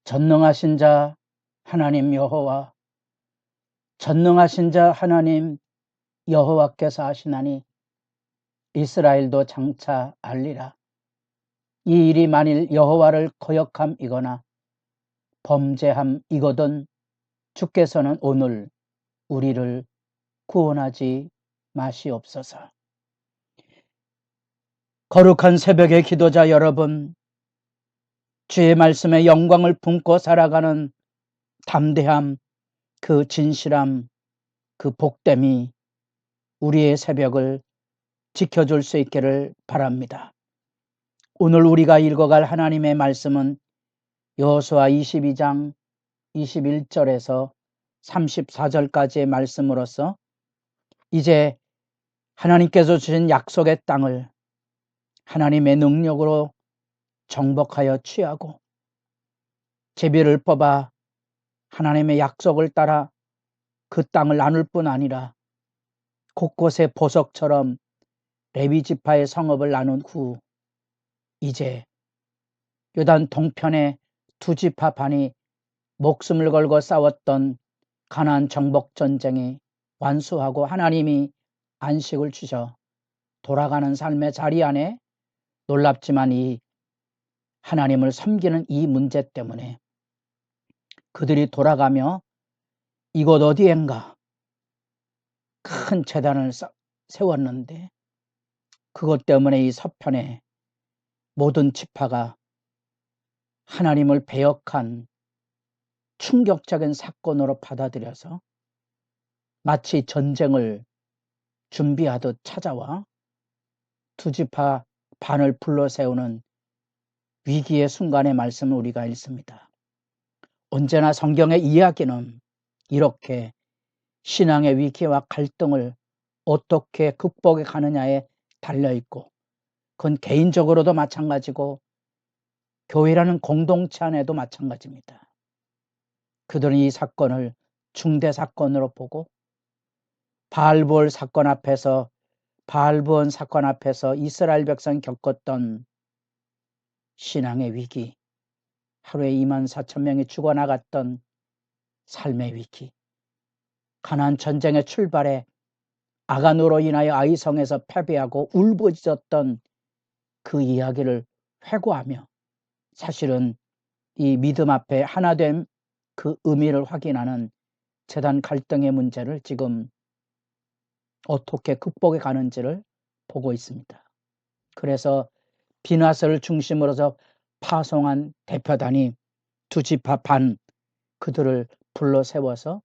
전능하신 자 하나님 여호와, 전능하신 자 하나님 여호와께서 하시나니 이스라엘도 장차 알리라. 이 일이 만일 여호와를 거역함이거나 범죄함이거든 주께서는 오늘 우리를 구원하지 마시옵소서. 거룩한 새벽의 기도자 여러분, 주의 말씀에 영광을 품고 살아가는 담대함, 그 진실함, 그 복됨이 우리의 새벽을 지켜줄 수 있기를 바랍니다. 오늘 우리가 읽어갈 하나님의 말씀은 여호수아 22장 21절에서 34절까지의 말씀으로서 이제 하나님께서 주신 약속의 땅을 하나님의 능력으로 정복하여 취하고 제비를 뽑아 하나님의 약속을 따라 그 땅을 나눌 뿐 아니라 곳곳에 보석처럼 레위 지파의 성읍을 나눈 후 이제 요단 동편의 두 지파 반이 목숨을 걸고 싸웠던 가나안 정복 전쟁이 완수하고 하나님이 안식을 주셔 돌아가는 삶의 자리 안에 놀랍지만 이 하나님을 섬기는 이 문제 때문에 그들이 돌아가며 이곳 어디엔가 큰 제단을 세웠는데 그것 때문에 이 서편에 모든 지파가 하나님을 배역한 충격적인 사건으로 받아들여서 마치 전쟁을 준비하듯 찾아와 두 지파 반을 불러세우는 위기의 순간의 말씀을 우리가 읽습니다. 언제나 성경의 이야기는 이렇게 신앙의 위기와 갈등을 어떻게 극복해 가느냐에 달려있고 그건 개인적으로도 마찬가지고 교회라는 공동체 안에도 마찬가지입니다. 그들은 이 사건을 중대 사건으로 보고 바알부온 사건 앞에서 이스라엘 백성이 겪었던 신앙의 위기, 하루에 24,000명이 죽어나갔던 삶의 위기, 가나안 전쟁의 출발에 아간으로 인하여 아이성에서 패배하고 울부짖었던 그 이야기를 회고하며 사실은 이 믿음 앞에 하나됨 그 의미를 확인하는 제단 갈등의 문제를 지금 어떻게 극복해 가는지를 보고 있습니다. 그래서 비나스를 중심으로서 파송한 대표단이 두 지파 반 그들을 불러 세워서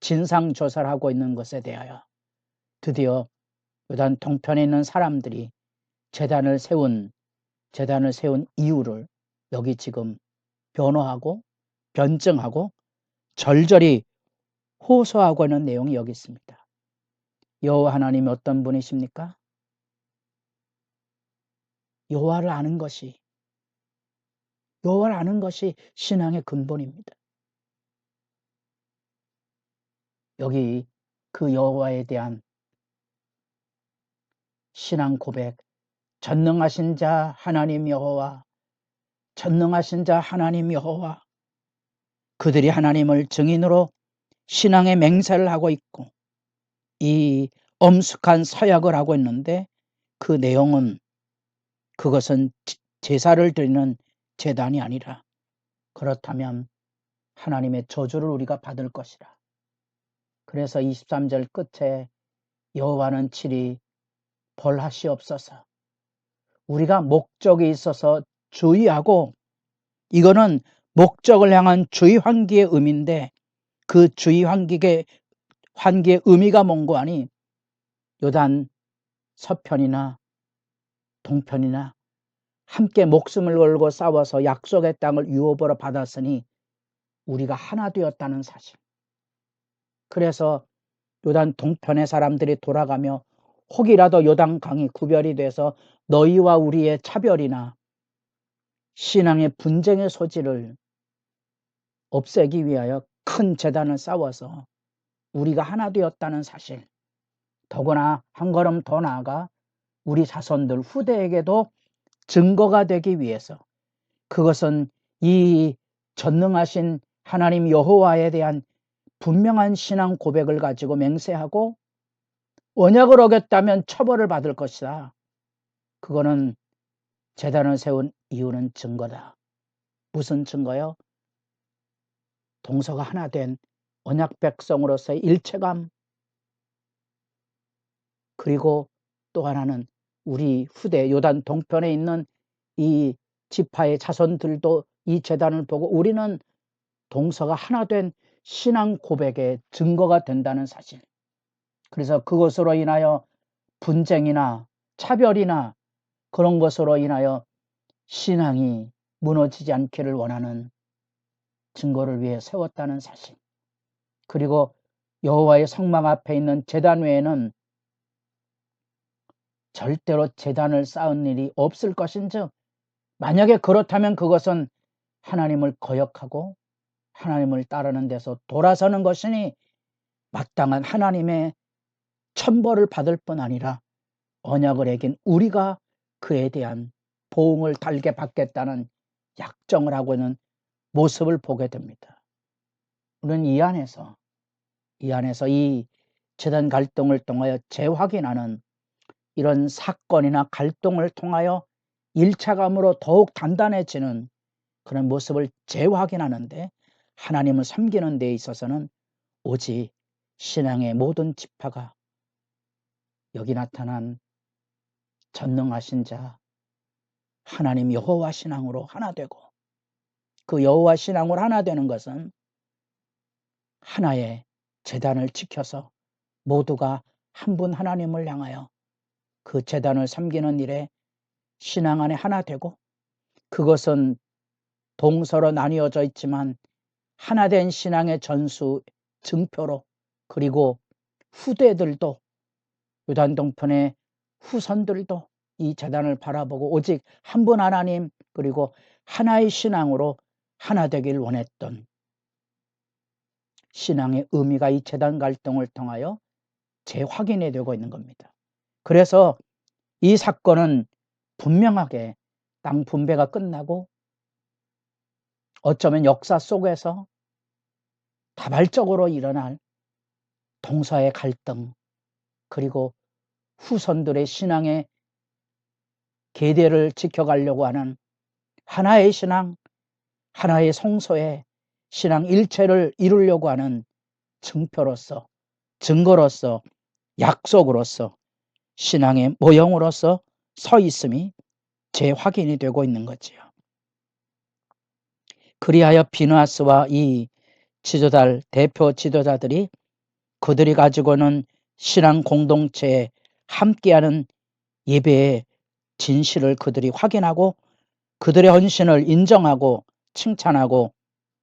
진상조사를 하고 있는 것에 대하여 드디어 요단 동편에 있는 사람들이 제단을 세운 이유를 여기 지금 변호하고 변증하고 절절히 호소하고 있는 내용이 여기 있습니다. 여호와 하나님이 어떤 분이십니까? 여호와를 아는 것이 신앙의 근본입니다. 여기 그 여호와에 대한 신앙 고백, 전능하신 자 하나님 여호와, 전능하신 자 하나님 여호와, 그들이 하나님을 증인으로 신앙의 맹세를 하고 있고 이 엄숙한 서약을 하고 있는데 그 내용은 그것은 제사를 드리는 제단이 아니라 그렇다면 하나님의 저주를 우리가 받을 것이라. 그래서 23절 끝에 여호와는 칠히 벌하시옵소서. 우리가 목적이 있어서 주의하고 이거는 목적을 향한 주의 환기의 의미인데 그 주의 환기의 의미가 뭔고 하니 요단 서편이나 동편이나 함께 목숨을 걸고 싸워서 약속의 땅을 유업으로 받았으니 우리가 하나 되었다는 사실. 그래서 요단 동편의 사람들이 돌아가며 혹이라도 요단강이 구별이 돼서 너희와 우리의 차별이나 신앙의 분쟁의 소지를 없애기 위하여 큰 제단을 쌓아서 우리가 하나 되었다는 사실, 더구나 한 걸음 더 나아가 우리 자손들 후대에게도 증거가 되기 위해서 그것은 이 전능하신 하나님 여호와에 대한 분명한 신앙 고백을 가지고 맹세하고 언약을 어겼다면 처벌을 받을 것이다. 그거는 제단을 세운 이유는 증거다. 무슨 증거요? 동서가 하나 된 언약 백성으로서의 일체감, 그리고 또 하나는 우리 후대 요단 동편에 있는 이 지파의 자손들도 이 제단을 보고 우리는 동서가 하나 된 신앙 고백의 증거가 된다는 사실. 그래서 그것으로 인하여 분쟁이나 차별이나 그런 것으로 인하여 신앙이 무너지지 않기를 원하는 증거를 위해 세웠다는 사실. 그리고 여호와의 성막 앞에 있는 제단 외에는 절대로 제단을 쌓은 일이 없을 것인즉, 만약에 그렇다면 그것은 하나님을 거역하고 하나님을 따르는 데서 돌아서는 것이니 마땅한 하나님의 천벌을 받을 뿐 아니라 언약을 어긴 우리가 그에 대한 보응을 달게 받겠다는 약정을 하고 있는 모습을 보게 됩니다. 우리는 이 안에서 이 제단 갈등을 통하여 재확인하는 이런 사건이나 갈등을 통하여 일차감으로 더욱 단단해지는 그런 모습을 재확인하는데, 하나님을 섬기는 데 있어서는 오직 신앙의 모든 지파가 여기 나타난 전능하신 자 하나님 여호와 신앙으로 하나 되고, 그 여호와 신앙으로 하나 되는 것은 하나의 제단을 지켜서 모두가 한 분 하나님을 향하여 그 제단을 섬기는 일에 신앙 안에 하나 되고, 그것은 동서로 나뉘어져 있지만 하나된 신앙의 전수 증표로, 그리고 후대들도 요단 동편의 후손들도 이 제단을 바라보고 오직 한 분 하나님, 그리고 하나의 신앙으로 하나 되길 원했던 신앙의 의미가 이 제단 갈등을 통하여 재확인이 되고 있는 겁니다. 그래서 이 사건은 분명하게 땅 분배가 끝나고 어쩌면 역사 속에서 다발적으로 일어날 동서의 갈등, 그리고 후손들의 신앙의 계대를 지켜가려고 하는 하나의 신앙, 하나의 성소의 신앙 일체를 이루려고 하는 증표로서, 증거로서, 약속으로서, 신앙의 모형으로서 서 있음이 재확인이 되고 있는 거지요. 그리하여 비누아스와 이 지도달 대표 지도자들이 그들이 가지고는 신앙 공동체에 함께하는 예배의 진실을 그들이 확인하고 그들의 헌신을 인정하고 칭찬하고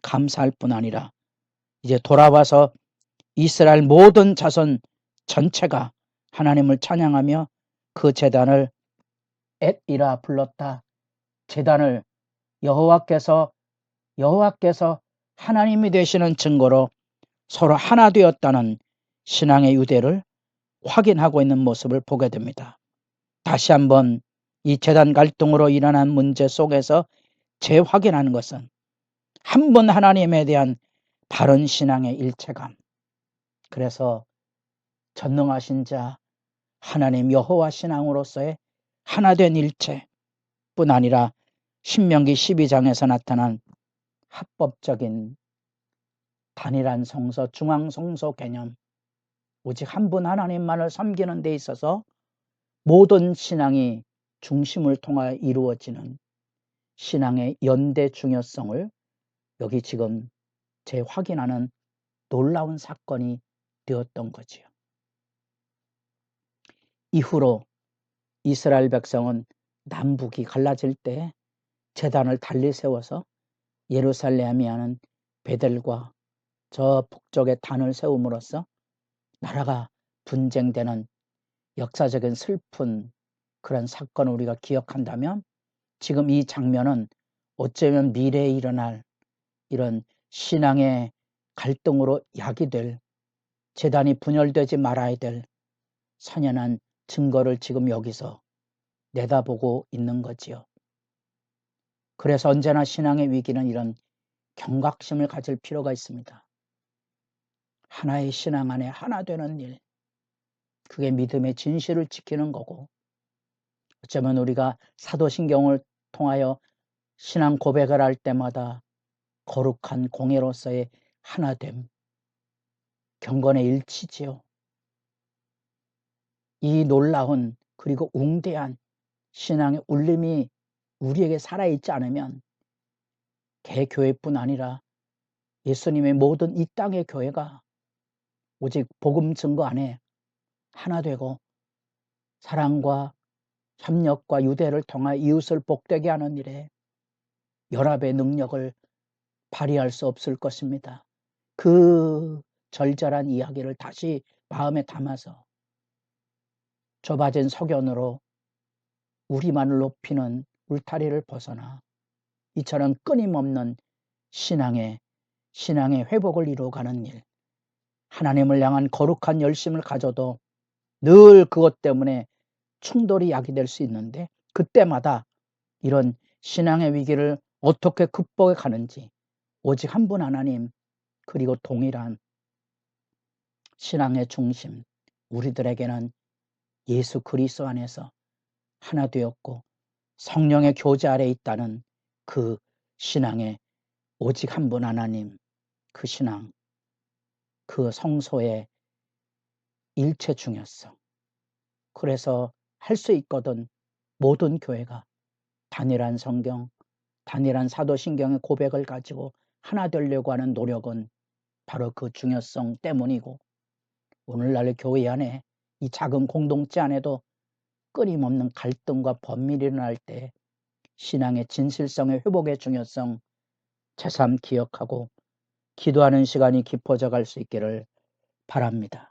감사할 뿐 아니라 이제 돌아와서 이스라엘 모든 자손 전체가 하나님을 찬양하며 그 제단을 엣이라 불렀다. 제단을 여호와께서 하나님이 되시는 증거로 서로 하나 되었다는 신앙의 유대를 확인하고 있는 모습을 보게 됩니다. 다시 한번 이 제단 갈등으로 일어난 문제 속에서 재확인하는 것은 한 분 하나님에 대한 바른 신앙의 일체감, 그래서 전능하신 자 하나님 여호와 신앙으로서의 하나된 일체뿐 아니라 신명기 12장에서 나타난 합법적인 단일한 성소, 중앙성소 개념, 오직 한 분 하나님만을 섬기는 데 있어서 모든 신앙이 중심을 통하여 이루어지는 신앙의 연대 중요성을 여기 지금 재확인하는 놀라운 사건이 되었던 거지요. 이후로 이스라엘 백성은 남북이 갈라질 때 제단을 달리 세워서 예루살렘이 하는 베델과 저 북쪽에 단을 세움으로써 나라가 분쟁되는 역사적인 슬픈 그런 사건을 우리가 기억한다면, 지금 이 장면은 어쩌면 미래에 일어날 이런 신앙의 갈등으로 야기될, 제단이 분열되지 말아야 될 선연한 증거를 지금 여기서 내다보고 있는 거지요. 그래서 언제나 신앙의 위기는 이런 경각심을 가질 필요가 있습니다. 하나의 신앙 안에 하나 되는 일, 그게 믿음의 진실을 지키는 거고, 어쩌면 우리가 사도신경을 통하여 신앙 고백을 할 때마다 거룩한 공예로서의 하나됨, 경건의 일치지요. 이 놀라운 그리고 웅대한 신앙의 울림이 우리에게 살아있지 않으면 개교회뿐 아니라 예수님의 모든 이 땅의 교회가 오직 복음 증거 안에 하나 되고 사랑과 협력과 유대를 통하여 이웃을 복되게 하는 일에 연합의 능력을 발휘할 수 없을 것입니다. 그 절절한 이야기를 다시 마음에 담아서 좁아진 소견으로 우리만을 높이는 울타리를 벗어나 이처럼 끊임없는 신앙의 회복을 이루어가는 일, 하나님을 향한 거룩한 열심을 가져도 늘 그것 때문에 충돌이 야기될 수 있는데, 그때마다 이런 신앙의 위기를 어떻게 극복해 가는지 오직 한 분 하나님, 그리고 동일한 신앙의 중심, 우리들에게는 예수 그리스도 안에서 하나 되었고 성령의 교제 아래 있다는 그 신앙의 오직 한 분 하나님, 그 신앙, 그 성소의 일체 중요성. 그래서 할 수 있거든 모든 교회가 단일한 성경, 단일한 사도신경의 고백을 가지고 하나 되려고 하는 노력은 바로 그 중요성 때문이고, 오늘날 교회 안에 이 작은 공동체 안에도 끊임없는 갈등과 범민이 일어날 때 신앙의 진실성의 회복의 중요성 새삼 기억하고 기도하는 시간이 깊어져 갈 수 있기를 바랍니다.